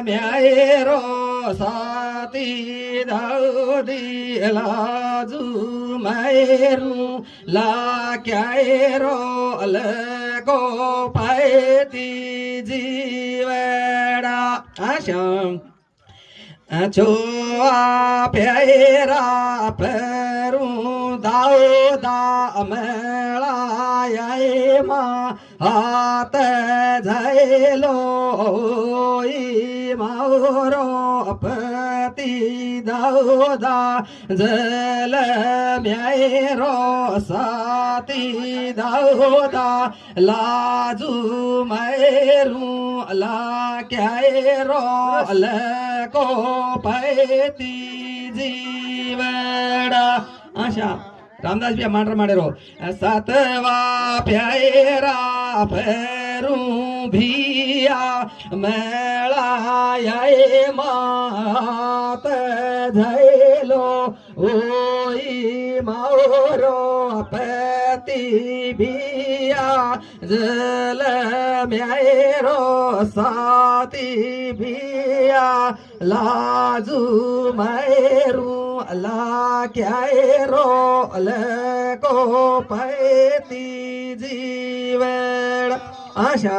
म्यारो साती दाउदी लाजु मैरु ला क्यारो लको पाएती जीवड़ा आशम छोआ प्यारा पेरू दाऊदा मेलाए माँ हाथ झैलो मारो पति दाऊदा जल म्यारो साती दाऊदा लाजू मैरू ला क्यारो लको पैती जीवड़ा आशा रामदास भी मांडर माडेरो सातवा प्यारा फेरू भिया मेलाए मात झैलो ओई मारो पति भिया जल म्यारो साती भिया लाजू मैरू ला क्यारो लको पैती जीवड़ आशा